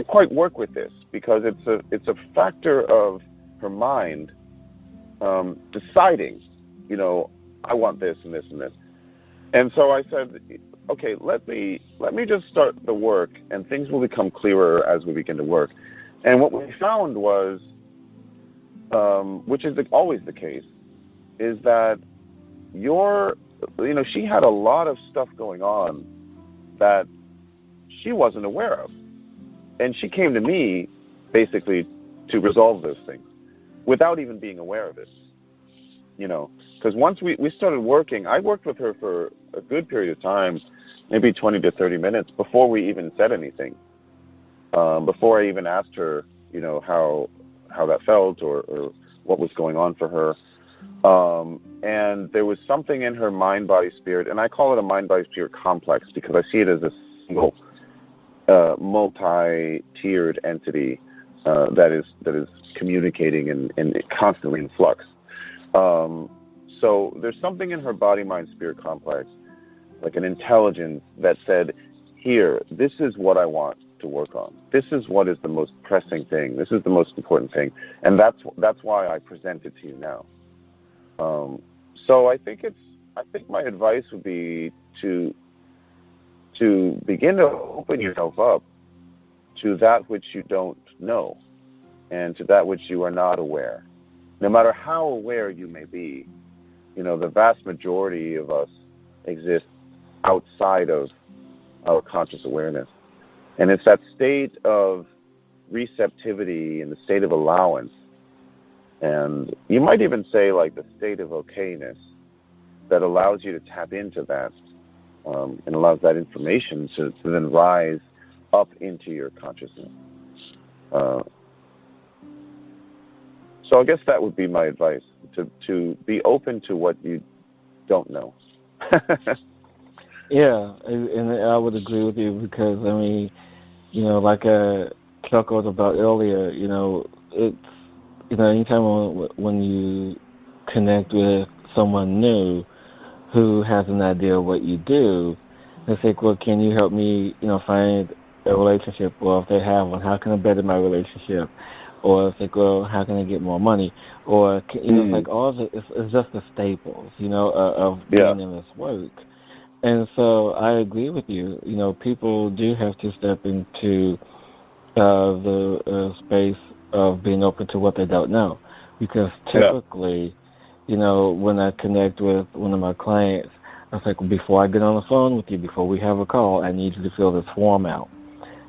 quite work with this, because it's a factor of her mind deciding, I want this and this and this. And so I said, okay, let me just start the work, and things will become clearer as we begin to work. And what we found was, which is always the case, is that she had a lot of stuff going on that she wasn't aware of. And she came to me basically to resolve those things without even being aware of it. Because once we started working, I worked with her for a good period of time, maybe 20 to 30 minutes, before we even said anything, before I even asked her, how that felt or what was going on for her. And there was something in her mind, body, spirit, and I call it a mind, body, spirit complex, because I see it as a single multi-tiered entity that is communicating and constantly in flux. So there's something in her body, mind, spirit complex, like an intelligence that said, here, this is what I want to work on. This is what is the most pressing thing. This is the most important thing. And that's why I present it to you now. So I think my advice would be to begin to open yourself up to that which you don't know, and to that which you are not aware. No matter how aware you may be, the vast majority of us exist outside of our conscious awareness. And it's that state of receptivity and the state of allowance, and you might even say like the state of okayness, that allows you to tap into that and allows that information to then rise up into your consciousness. So I guess that would be my advice, to be open to what you don't know. Yeah, and I would agree with you because, I mean, like I chuckled about earlier, it's, anytime when you connect with someone new who has an idea of what you do, they say, well, can you help me, find a relationship? Or if they have one, how can I better my relationship? Or it's like, well, how can I get more money? Or, it's like all the, it's just the staples, of being in this work. And so I agree with you. People do have to step into the space of being open to what they don't know. Because typically, when I connect with one of my clients, I was like, before I get on the phone with you, before we have a call, I need you to fill this form out.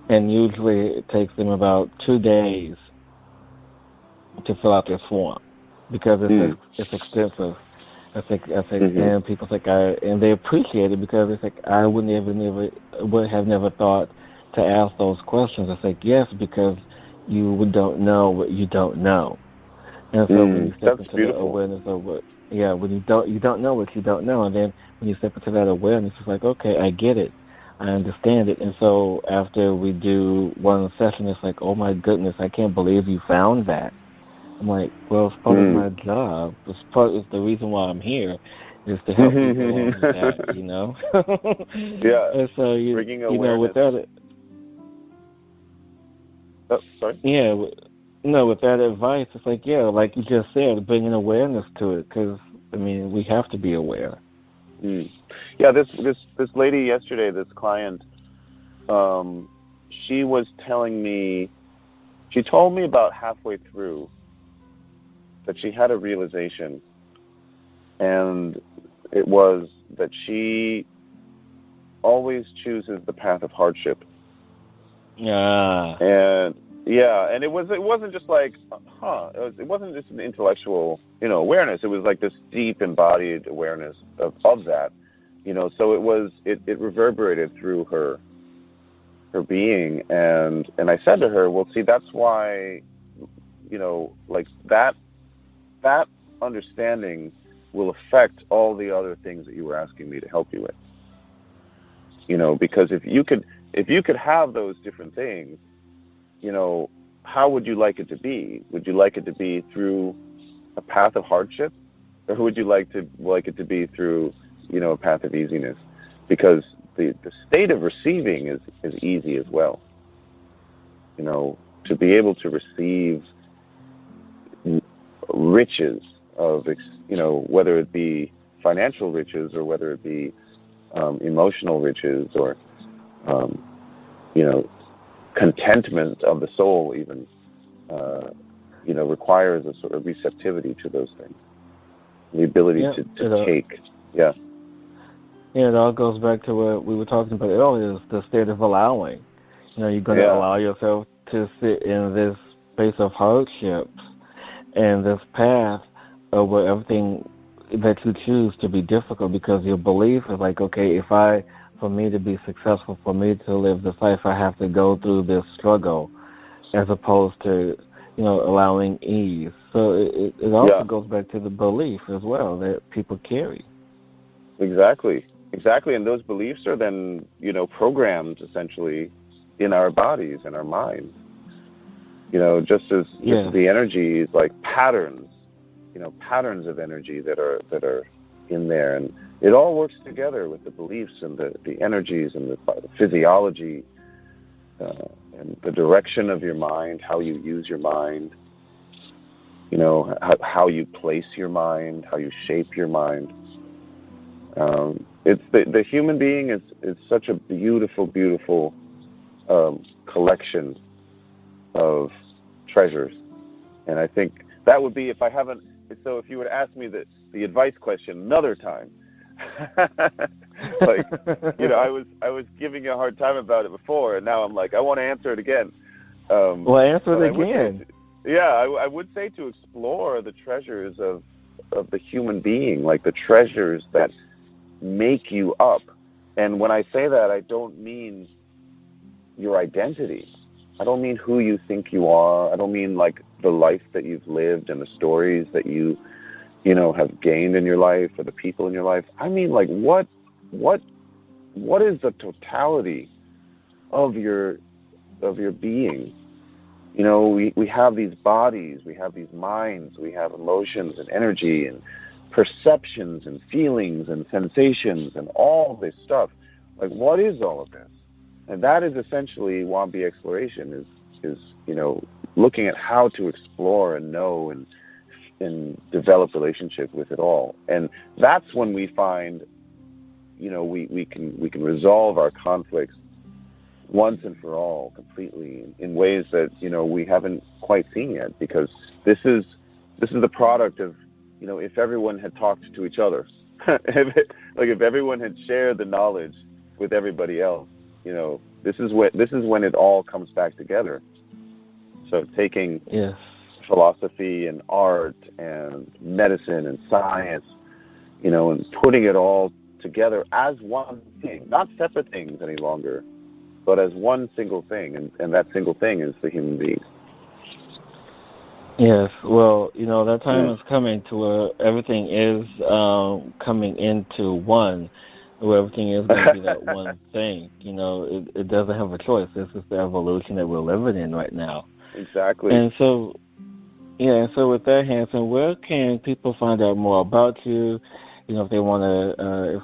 And usually it takes them about 2 days to fill out this form because it's extensive. I think, and people think and they appreciate it because it's like I would have never thought to ask those questions. I think yes, because you don't know what you don't know, and so when you step into the awareness of when you don't know what you don't know, and then when you step into that awareness, it's like okay, I get it. I understand it. And so after we do one session, it's like, oh, my goodness, I can't believe you found that. I'm like, well, it's part of my job. It's the reason why I'm here is to help people along with that, Yeah. And so, bringing awareness. Without it. Oh, sorry? Yeah. With that advice, it's like, like you just said, bringing awareness to it because, we have to be aware. Yeah, this lady yesterday, this client, she was telling me, she told me about halfway through that she had a realization, and it was that she always chooses the path of hardship. Yeah. And it wasn't just like, it wasn't just an intellectual, awareness. It was like this deep embodied awareness of that, so it reverberated through her being. And I said to her, well, see, that's why, like that understanding will affect all the other things that you were asking me to help you with. Because if you could have those different things, how would you like it to be? Would you like it to be through a path of hardship, or would you like it to be through, a path of easiness? Because the state of receiving is easy as well. To be able to receive riches of, whether it be financial riches or whether it be emotional riches or, contentment of the soul even, requires a sort of receptivity to those things. The ability to take. Yeah. Yeah, it all goes back to what we were talking about earlier, is the state of allowing. You're going to allow yourself to sit in this space of hardships and this path of where everything that you choose to be difficult, because your belief is like, okay, for me to be successful, for me to live this life, I have to go through this struggle, as opposed to, allowing ease. So it also goes back to the belief as well that people carry. Exactly. And those beliefs are then, programmed essentially in our bodies and our minds. Just as the energy is like patterns, patterns of energy that are in there, and it all works together with the beliefs and the energies and the physiology and the direction of your mind, how you use your mind, how you place your mind, how you shape your mind. It's the human being is such a beautiful collection of treasures, and I think that would be, if you would ask me the advice question another time, like, I was giving you a hard time about it before, and now I'm like, I want to answer it again. Well, answer it again. I would say to explore the treasures of the human being, like the treasures that make you up. And when I say that, I don't mean your identity. I don't mean who you think you are. I don't mean like the life that you've lived and the stories that you have gained in your life or the people in your life. I mean, like, what is the totality of your being? We have these bodies, we have these minds, we have emotions and energy and perceptions and feelings and sensations and all this stuff. Like, what is all of this? And that is essentially WAMBI Exploration, is looking at how to explore and know and develop relationship with it all. And that's when we find, we can resolve our conflicts once and for all completely in ways that, we haven't quite seen yet, because this is the product of, if everyone had talked to each other, if everyone had shared the knowledge with everybody else, this is when it all comes back together. So taking philosophy and art and medicine and science, and putting it all together as one thing, not separate things any longer, but as one single thing, and that single thing is the human being. Yes, well, that time is coming to where everything is coming into one, where everything is going to be that one thing. It doesn't have a choice. This is the evolution that we're living in right now. Exactly. And so with that, Hanson, where can people find out more about you? If they want a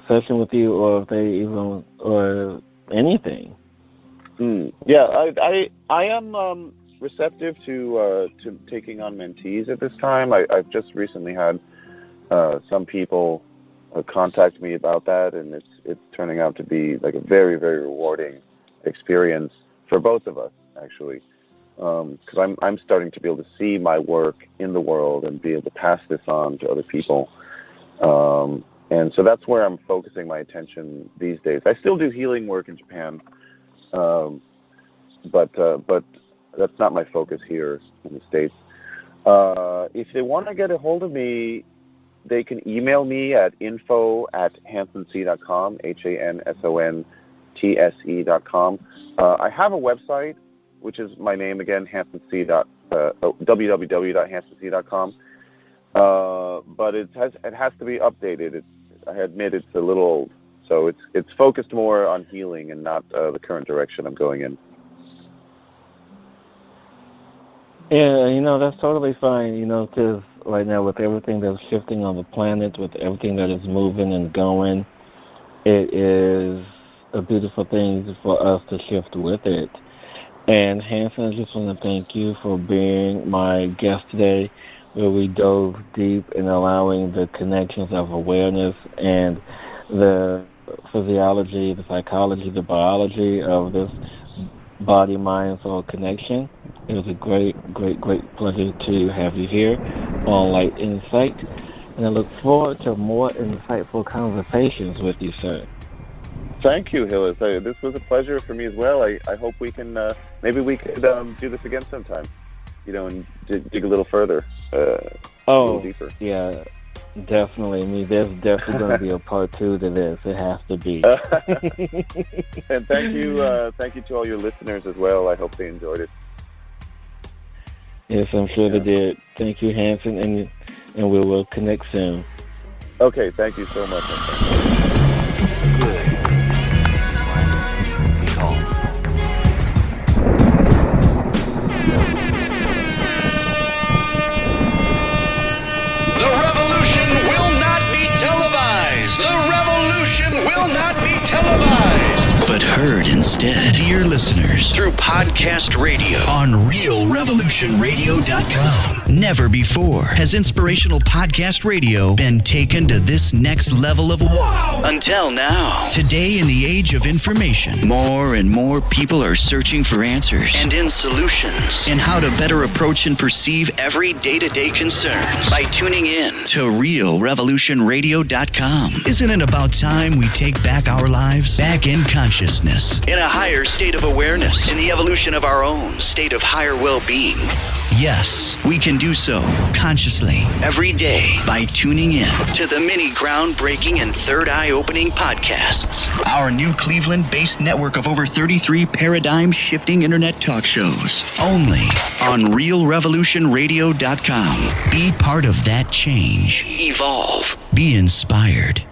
session with you, or if they even, or anything. Yeah, I am receptive to taking on mentees at this time. I've just recently had some people contact me about that, and it's turning out to be like a very, very rewarding experience for both of us, actually, because I'm starting to be able to see my work in the world and be able to pass this on to other people, and so that's where I'm focusing my attention these days. I still do healing work in Japan, but that's not my focus here in the States. If they want to get a hold of me, they can email me at info@hansonse.com, HANSONTSE.com. I have a website, which is my name again, www.hansonse.com. But it has to be updated. I admit it's a little old, so it's focused more on healing and not the current direction I'm going in. Yeah, that's totally fine, because right now with everything that's shifting on the planet, with everything that is moving and going, it is a beautiful thing for us to shift with it. And Hanson, I just want to thank you for being my guest today, where we dove deep in allowing the connections of awareness and the physiology, the psychology, the biology of this body, mind, soul connection. It was a great, great, great pleasure to have you here on Light Insight, and I look forward to more insightful conversations with you, sir. Thank you, Hillis. This was a pleasure for me as well. I hope we can, maybe we could do this again sometime, and dig a little further, a little deeper. Yeah, definitely. There's definitely going to be a part 2 to this. It has to be. And thank you to all your listeners as well. I hope they enjoyed it. Yes, I'm sure they did. Thank you, Hanson, and we will connect soon. Okay, thank you so much. The revolution will not be televised. The revolution will not be televised, but heard instead, dear listeners, through podcast radio on realrevolutionradio.com. Never before has inspirational podcast radio been taken to this next level of wow. Until now. Today, in the age of information, more and more people are searching for answers and in solutions in how to better approach and perceive every day-to-day concerns by tuning in to realrevolutionradio.com. Isn't it about time we take back our lives, back in consciousness, in a higher state of awareness, in the evolution of our own state of higher well-being? Yes, we can do so consciously every day by tuning in to the many groundbreaking and third eye-opening podcasts. Our new Cleveland-based network of over 33 paradigm-shifting internet talk shows. Only on RealRevolutionRadio.com. Be part of that change. Evolve. Be inspired.